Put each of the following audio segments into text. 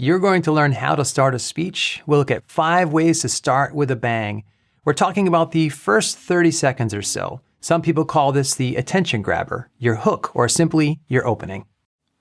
You're going to learn how to start a speech. We'll look at 5 ways to start with a bang. We're talking about the first 30 seconds or so. Some people call this the attention grabber, your hook, or simply your opening.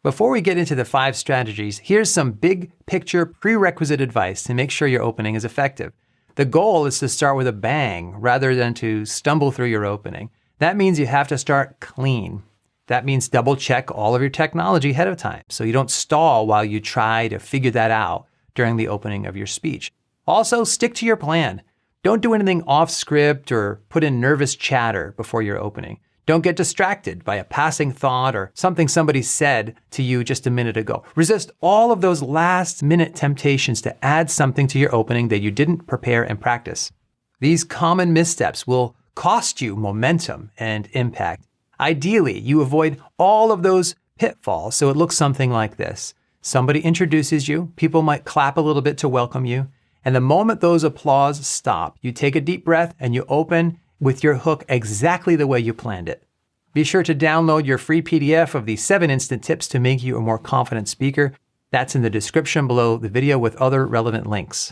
Before we get into the 5 strategies, here's some big picture prerequisite advice to make sure your opening is effective. The goal is to start with a bang rather than to stumble through your opening. That means you have to start clean. That means double check all of your technology ahead of time so you don't stall while you try to figure that out during the opening of your speech. Also, stick to your plan. Don't do anything off script or put in nervous chatter before your opening. Don't get distracted by a passing thought or something somebody said to you just a minute ago. Resist all of those last-minute temptations to add something to your opening that you didn't prepare and practice. These common missteps will cost you momentum and impact. Ideally, you avoid all of those pitfalls so it looks something like this. Somebody introduces you, people might clap a little bit to welcome you, and the moment those applause stop, you take a deep breath and you open with your hook exactly the way you planned it. Be sure to download your free PDF of the 7 instant tips to make you a more confident speaker. That's in the description below the video with other relevant links.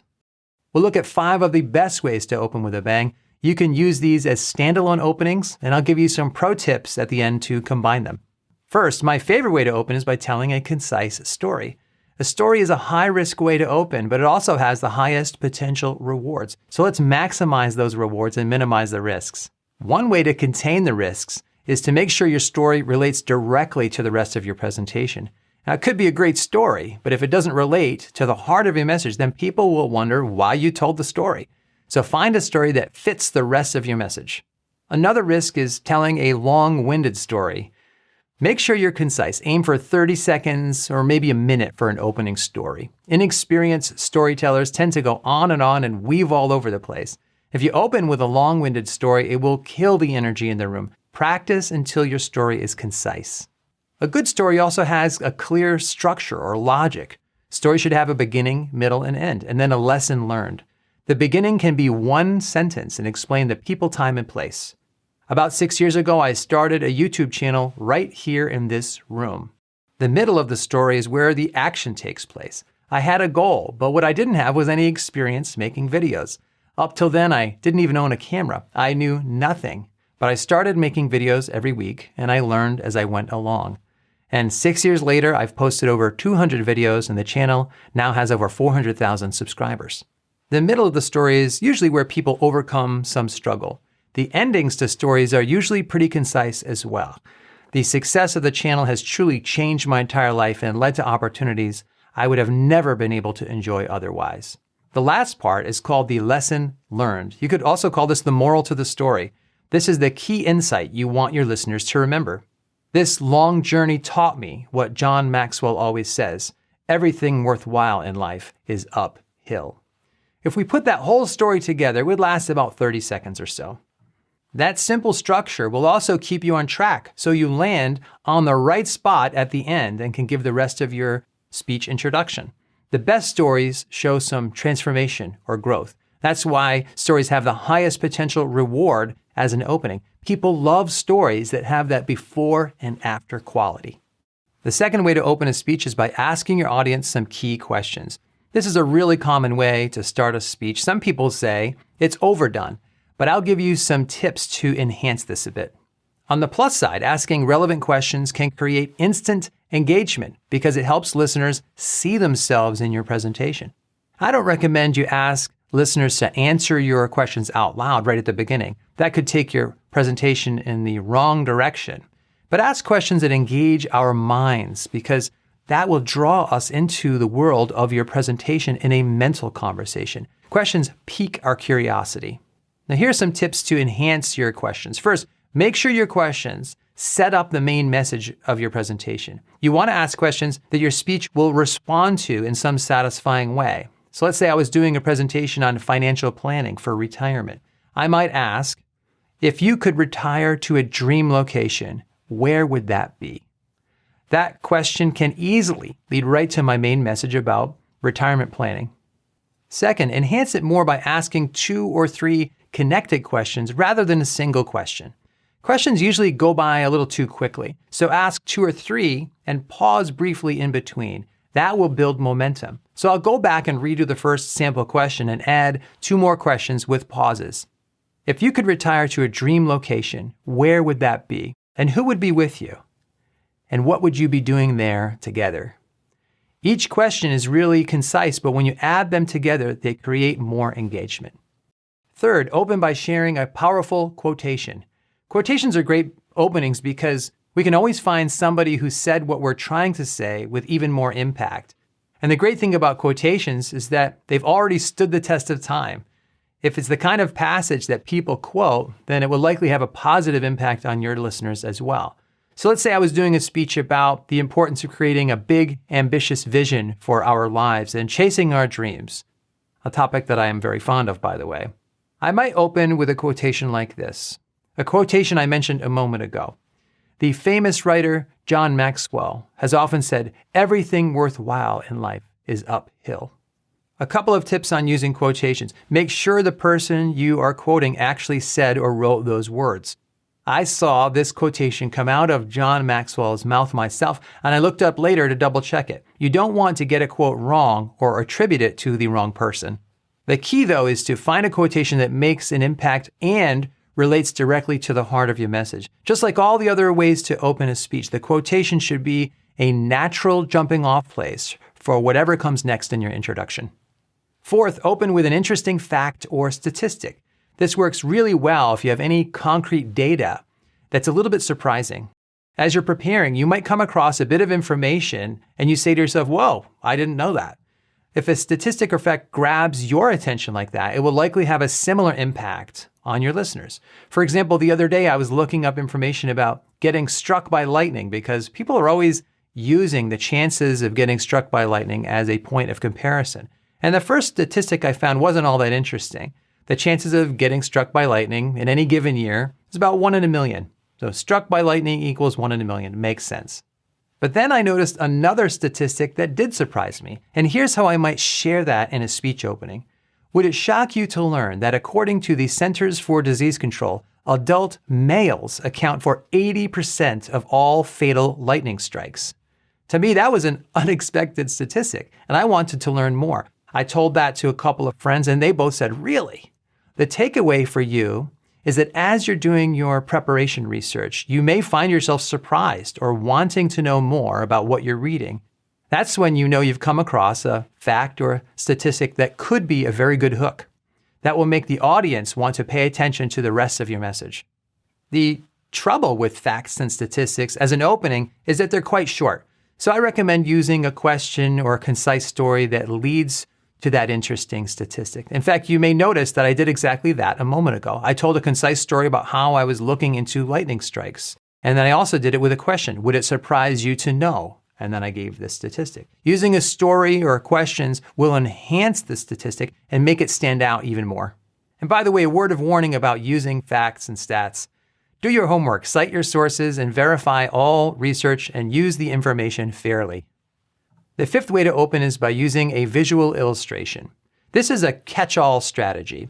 We'll look at 5 of the best ways to open with a bang. You can use these as standalone openings, and I'll give you some pro tips at the end to combine them. First, my favorite way to open is by telling a concise story. A story is a high-risk way to open, but it also has the highest potential rewards. So let's maximize those rewards and minimize the risks. One way to contain the risks is to make sure your story relates directly to the rest of your presentation. Now, it could be a great story, but if it doesn't relate to the heart of your message, then people will wonder why you told the story. So find a story that fits the rest of your message. Another risk is telling a long-winded story. Make sure you're concise. Aim for 30 seconds or maybe a minute for an opening story. Inexperienced storytellers tend to go on and weave all over the place. If you open with a long-winded story, it will kill the energy in the room. Practice until your story is concise. A good story also has a clear structure or logic. Story should have a beginning, middle, and end, and then a lesson learned. The beginning can be one sentence and explain the people, time, and place. About 6 years ago, I started a YouTube channel right here in this room. The middle of the story is where the action takes place. I had a goal, but what I didn't have was any experience making videos. Up till then, I didn't even own a camera. I knew nothing, but I started making videos every week, and I learned as I went along. And 6 years later, I've posted over 200 videos, and the channel now has over 400,000 subscribers. The middle of the story is usually where people overcome some struggle. The endings to stories are usually pretty concise as well. The success of the channel has truly changed my entire life and led to opportunities I would have never been able to enjoy otherwise. The last part is called the lesson learned. You could also call this the moral to the story. This is the key insight you want your listeners to remember. This long journey taught me what John Maxwell always says: everything worthwhile in life is uphill. If we put that whole story together, it would last about 30 seconds or so. That simple structure will also keep you on track, so you land on the right spot at the end and can give the rest of your speech introduction. The best stories show some transformation or growth. That's why stories have the highest potential reward as an opening. People love stories that have that before and after quality. The second way to open a speech is by asking your audience some key questions. This is a really common way to start a speech. Some people say it's overdone, but I'll give you some tips to enhance this a bit. On the plus side, asking relevant questions can create instant engagement because it helps listeners see themselves in your presentation. I don't recommend you ask listeners to answer your questions out loud right at the beginning. That could take your presentation in the wrong direction. But ask questions that engage our minds because that will draw us into the world of your presentation in a mental conversation. Questions pique our curiosity. Now, here are some tips to enhance your questions. First, make sure your questions set up the main message of your presentation. You want to ask questions that your speech will respond to in some satisfying way. So let's say I was doing a presentation on financial planning for retirement. I might ask, if you could retire to a dream location, where would that be? That question can easily lead right to my main message about retirement planning. Second, enhance it more by asking 2 or 3 connected questions rather than a single question. Questions usually go by a little too quickly, so ask 2 or 3 and pause briefly in between. That will build momentum. So I'll go back and redo the first sample question and add 2 more questions with pauses. If you could retire to a dream location, where would that be? And who would be with you? And what would you be doing there together? Each question is really concise, but when you add them together, they create more engagement. Third, open by sharing a powerful quotation. Quotations are great openings because we can always find somebody who said what we're trying to say with even more impact. And the great thing about quotations is that they've already stood the test of time. If it's the kind of passage that people quote, then it will likely have a positive impact on your listeners as well. So let's say I was doing a speech about the importance of creating a big, ambitious vision for our lives and chasing our dreams, a topic that I am very fond of, by the way. I might open with a quotation like this, a quotation I mentioned a moment ago. The famous writer John Maxwell has often said, "Everything worthwhile in life is uphill." A couple of tips on using quotations. Make sure the person you are quoting actually said or wrote those words. I saw this quotation come out of John Maxwell's mouth myself, and I looked up later to double check it. You don't want to get a quote wrong or attribute it to the wrong person. The key, though, is to find a quotation that makes an impact and relates directly to the heart of your message. Just like all the other ways to open a speech, the quotation should be a natural jumping off place for whatever comes next in your introduction. Fourth, open with an interesting fact or statistic. This works really well if you have any concrete data that's a little bit surprising. As you're preparing, you might come across a bit of information and you say to yourself, "Whoa, I didn't know that." If a statistic or fact grabs your attention like that, it will likely have a similar impact on your listeners. For example, the other day I was looking up information about getting struck by lightning because people are always using the chances of getting struck by lightning as a point of comparison. And the first statistic I found wasn't all that interesting. The chances of getting struck by lightning in any given year is about 1 in a million. So struck by lightning equals 1 in a million. Makes sense. But then I noticed another statistic that did surprise me. And here's how I might share that in a speech opening. Would it shock you to learn that according to the Centers for Disease Control, adult males account for 80% of all fatal lightning strikes? To me, that was an unexpected statistic, and I wanted to learn more. I told that to a couple of friends, and they both said, "Really?" The takeaway for you is that as you're doing your preparation research, you may find yourself surprised or wanting to know more about what you're reading. That's when you know you've come across a fact or statistic that could be a very good hook that will make the audience want to pay attention to the rest of your message. The trouble with facts and statistics as an opening is that they're quite short. So I recommend using a question or a concise story that leads to that interesting statistic. In fact, you may notice that I did exactly that a moment ago. I told a concise story about how I was looking into lightning strikes. And then I also did it with a question. Would it surprise you to know? And then I gave this statistic. Using a story or questions will enhance the statistic and make it stand out even more. And by the way, a word of warning about using facts and stats. Do your homework, cite your sources, and verify all research and use the information fairly. The fifth way to open is by using a visual illustration. This is a catch-all strategy.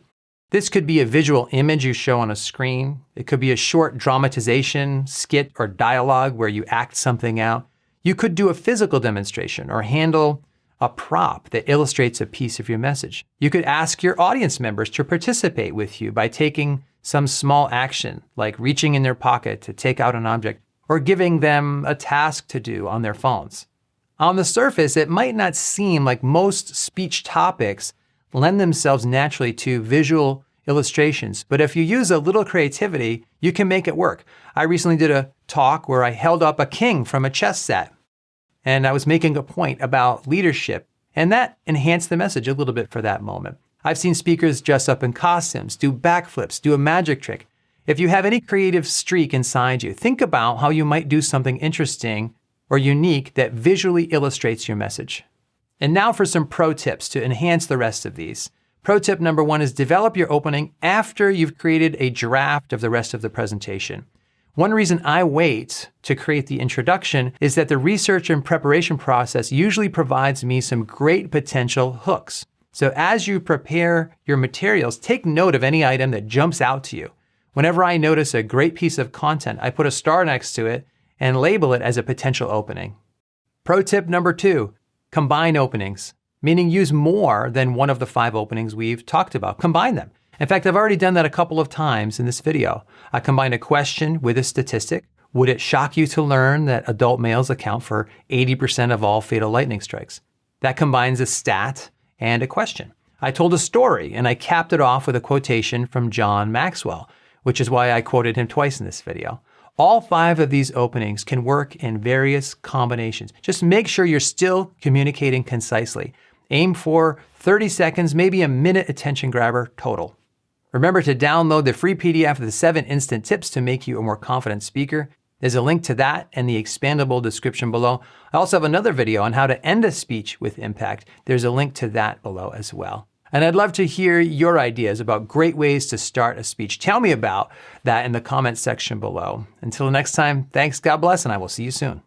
This could be a visual image you show on a screen. It could be a short dramatization, skit, or dialogue where you act something out. You could do a physical demonstration or handle a prop that illustrates a piece of your message. You could ask your audience members to participate with you by taking some small action, like reaching in their pocket to take out an object, or giving them a task to do on their phones. On the surface, it might not seem like most speech topics lend themselves naturally to visual illustrations, but if you use a little creativity, you can make it work. I recently did a talk where I held up a king from a chess set, and I was making a point about leadership, and that enhanced the message a little bit for that moment. I've seen speakers dress up in costumes, do backflips, do a magic trick. If you have any creative streak inside you, think about how you might do something interesting or unique that visually illustrates your message. And now for some pro tips to enhance the rest of these. Pro tip number 1 is develop your opening after you've created a draft of the rest of the presentation. One reason I wait to create the introduction is that the research and preparation process usually provides me some great potential hooks. So as you prepare your materials, take note of any item that jumps out to you. Whenever I notice a great piece of content, I put a star next to it and label it as a potential opening. Pro tip number 2, Combine openings, meaning use more than one of the 5 openings we've talked about. Combine them. In fact, I've already done that a couple of times in this video. I combined a question with a statistic. Would it shock you to learn that adult males account for 80% of all fatal lightning strikes? That combines a stat and a question. I told a story and I capped it off with a quotation from John Maxwell, which is why I quoted him twice in this video. All 5 of these openings can work in various combinations. Just make sure you're still communicating concisely. Aim for 30 seconds, maybe a minute attention grabber total. Remember to download the free PDF of the 7 instant tips to make you a more confident speaker. There's a link to that in the expandable description below. I also have another video on how to end a speech with impact. There's a link to that below as well. And I'd love to hear your ideas about great ways to start a speech. Tell me about that in the comments section below. Until next time, thanks, God bless, and I will see you soon.